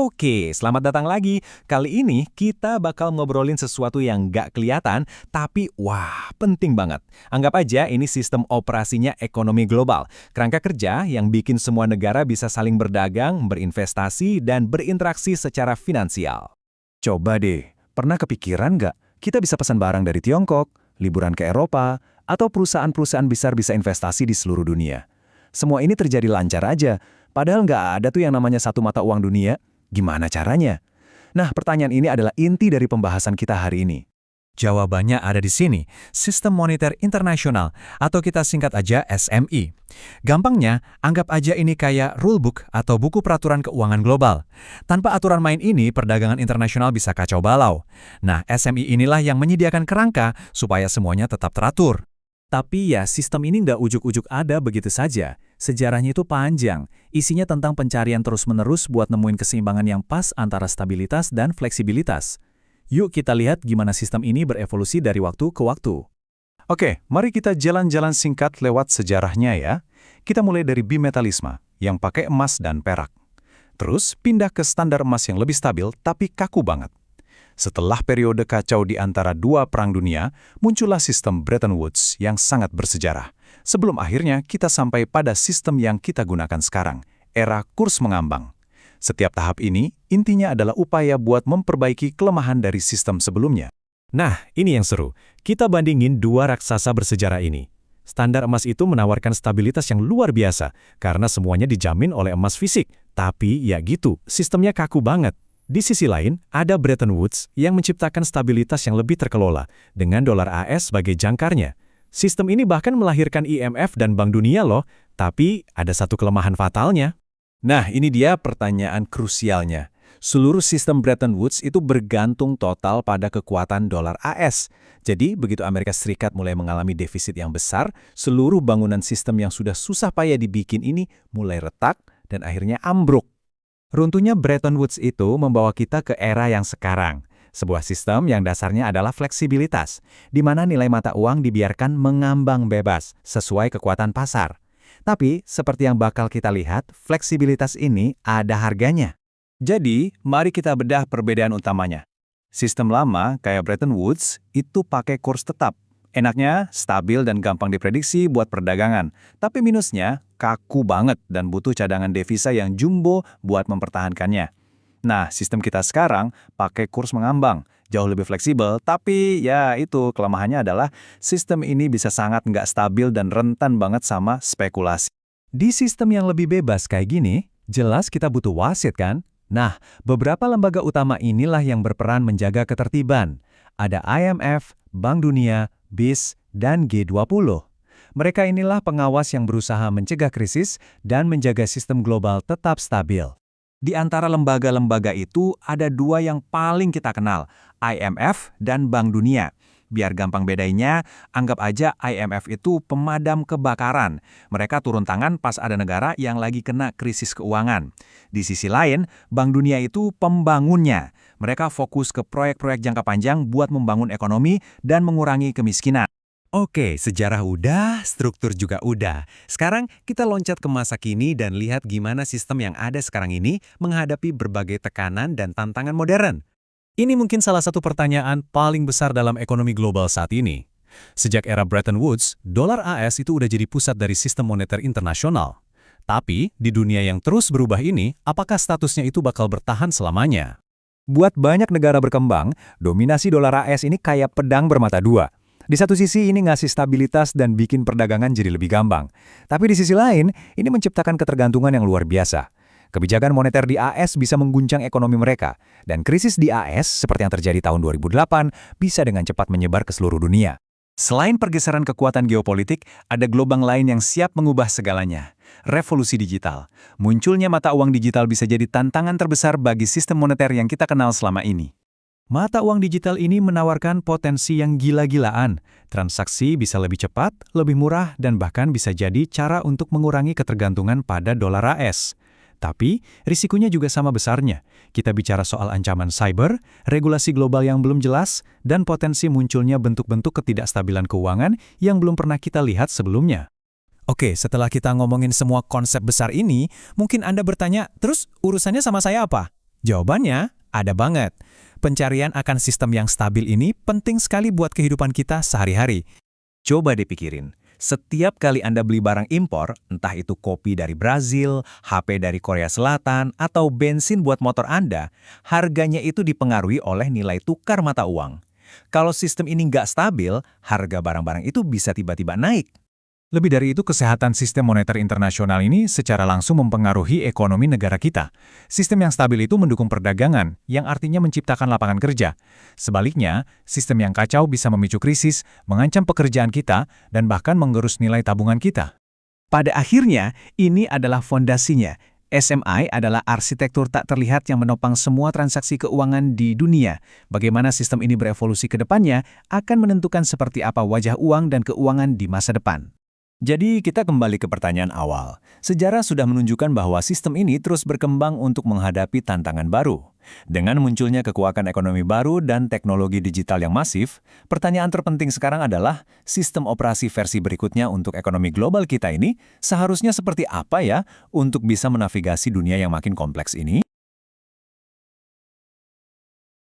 Oke, selamat datang lagi. Kali ini kita bakal ngobrolin sesuatu yang nggak kelihatan, tapi wah, penting banget. Anggap aja ini sistem operasinya ekonomi global. Kerangka kerja yang bikin semua negara bisa saling berdagang, berinvestasi, dan berinteraksi secara finansial. Coba deh, pernah kepikiran nggak kita bisa pesan barang dari Tiongkok, liburan ke Eropa, atau perusahaan-perusahaan besar bisa investasi di seluruh dunia? Semua ini terjadi lancar aja, padahal nggak ada tuh yang namanya satu mata uang dunia. Gimana caranya? Nah, pertanyaan ini adalah inti dari pembahasan kita hari ini. Jawabannya ada di sini, Sistem Moneter Internasional, atau kita singkat aja SMI. Gampangnya, anggap aja ini kayak rulebook atau buku peraturan keuangan global. Tanpa aturan main ini, perdagangan internasional bisa kacau balau. Nah, SMI inilah yang menyediakan kerangka supaya semuanya tetap teratur. Tapi ya, sistem ini nggak ujuk-ujuk ada begitu saja. Sejarahnya itu panjang, isinya tentang pencarian terus-menerus buat nemuin keseimbangan yang pas antara stabilitas dan fleksibilitas. Yuk kita lihat gimana sistem ini berevolusi dari waktu ke waktu. Oke, mari kita jalan-jalan singkat lewat sejarahnya ya. Kita mulai dari bimetalisme, yang pakai emas dan perak. Terus pindah ke standar emas yang lebih stabil tapi kaku banget. Setelah periode kacau di antara dua perang dunia, muncullah sistem Bretton Woods yang sangat bersejarah. Sebelum akhirnya kita sampai pada sistem yang kita gunakan sekarang, era kurs mengambang. Setiap tahap ini, intinya adalah upaya buat memperbaiki kelemahan dari sistem sebelumnya. Nah, ini yang seru. Kita bandingin dua raksasa bersejarah ini. Standar emas itu menawarkan stabilitas yang luar biasa, karena semuanya dijamin oleh emas fisik. Tapi ya gitu, sistemnya kaku banget. Di sisi lain, ada Bretton Woods yang menciptakan stabilitas yang lebih terkelola, dengan dolar AS sebagai jangkarnya. Sistem ini bahkan melahirkan IMF dan Bank Dunia loh, tapi ada satu kelemahan fatalnya. Nah, ini dia pertanyaan krusialnya. Seluruh sistem Bretton Woods itu bergantung total pada kekuatan dolar AS. Jadi, begitu Amerika Serikat mulai mengalami defisit yang besar, seluruh bangunan sistem yang sudah susah payah dibikin ini mulai retak dan akhirnya ambruk. Runtuhnya Bretton Woods itu membawa kita ke era yang sekarang. Sebuah sistem yang dasarnya adalah fleksibilitas, di mana nilai mata uang dibiarkan mengambang bebas sesuai kekuatan pasar. Tapi, seperti yang bakal kita lihat, fleksibilitas ini ada harganya. Jadi, mari kita bedah perbedaan utamanya. Sistem lama, kayak Bretton Woods, itu pakai kurs tetap. Enaknya, stabil dan gampang diprediksi buat perdagangan. Tapi minusnya, kaku banget dan butuh cadangan devisa yang jumbo buat mempertahankannya. Nah, sistem kita sekarang pakai kurs mengambang. Jauh lebih fleksibel, tapi ya itu kelemahannya adalah sistem ini bisa sangat nggak stabil dan rentan banget sama spekulasi. Di sistem yang lebih bebas kayak gini, jelas kita butuh wasit kan? Nah, beberapa lembaga utama inilah yang berperan menjaga ketertiban. Ada IMF, Bank Dunia, BIS, dan G20. Mereka inilah pengawas yang berusaha mencegah krisis dan menjaga sistem global tetap stabil. Di antara lembaga-lembaga itu ada dua yang paling kita kenal, IMF dan Bank Dunia. Biar gampang bedainya, anggap aja IMF itu pemadam kebakaran. Mereka turun tangan pas ada negara yang lagi kena krisis keuangan. Di sisi lain, Bank Dunia itu pembangunnya. Mereka fokus ke proyek-proyek jangka panjang buat membangun ekonomi dan mengurangi kemiskinan. Oke, sejarah udah, struktur juga udah. Sekarang kita loncat ke masa kini dan lihat gimana sistem yang ada sekarang ini menghadapi berbagai tekanan dan tantangan modern. Ini mungkin salah satu pertanyaan paling besar dalam ekonomi global saat ini. Sejak era Bretton Woods, dolar AS itu udah jadi pusat dari sistem moneter internasional. Tapi, di dunia yang terus berubah ini, apakah statusnya itu bakal bertahan selamanya? Buat banyak negara berkembang, dominasi dolar AS ini kayak pedang bermata dua. Di satu sisi ini ngasih stabilitas dan bikin perdagangan jadi lebih gampang. Tapi di sisi lain, ini menciptakan ketergantungan yang luar biasa. Kebijakan moneter di AS bisa mengguncang ekonomi mereka, dan krisis di AS, seperti yang terjadi tahun 2008, bisa dengan cepat menyebar ke seluruh dunia. Selain pergeseran kekuatan geopolitik, ada gelombang lain yang siap mengubah segalanya. Revolusi digital. Munculnya mata uang digital bisa jadi tantangan terbesar bagi sistem moneter yang kita kenal selama ini. Mata uang digital ini menawarkan potensi yang gila-gilaan. Transaksi bisa lebih cepat, lebih murah, dan bahkan bisa jadi cara untuk mengurangi ketergantungan pada dolar AS. Tapi, risikonya juga sama besarnya. Kita bicara soal ancaman cyber, regulasi global yang belum jelas, dan potensi munculnya bentuk-bentuk ketidakstabilan keuangan yang belum pernah kita lihat sebelumnya. Oke, setelah kita ngomongin semua konsep besar ini, mungkin Anda bertanya, terus urusannya sama saya apa? Jawabannya ada banget. Pencarian akan sistem yang stabil ini penting sekali buat kehidupan kita sehari-hari. Coba dipikirin, setiap kali Anda beli barang impor, entah itu kopi dari Brazil, HP dari Korea Selatan, atau bensin buat motor Anda, harganya itu dipengaruhi oleh nilai tukar mata uang. Kalau sistem ini nggak stabil, harga barang-barang itu bisa tiba-tiba naik. Lebih dari itu, kesehatan sistem moneter internasional ini secara langsung mempengaruhi ekonomi negara kita. Sistem yang stabil itu mendukung perdagangan, yang artinya menciptakan lapangan kerja. Sebaliknya, sistem yang kacau bisa memicu krisis, mengancam pekerjaan kita, dan bahkan menggerus nilai tabungan kita. Pada akhirnya, ini adalah fondasinya. SMI adalah arsitektur tak terlihat yang menopang semua transaksi keuangan di dunia. Bagaimana sistem ini berevolusi ke depannya akan menentukan seperti apa wajah uang dan keuangan di masa depan. Jadi kita kembali ke pertanyaan awal. Sejarah sudah menunjukkan bahwa sistem ini terus berkembang untuk menghadapi tantangan baru. Dengan munculnya kekuatan ekonomi baru dan teknologi digital yang masif, pertanyaan terpenting sekarang adalah sistem operasi versi berikutnya untuk ekonomi global kita ini seharusnya seperti apa ya untuk bisa menavigasi dunia yang makin kompleks ini?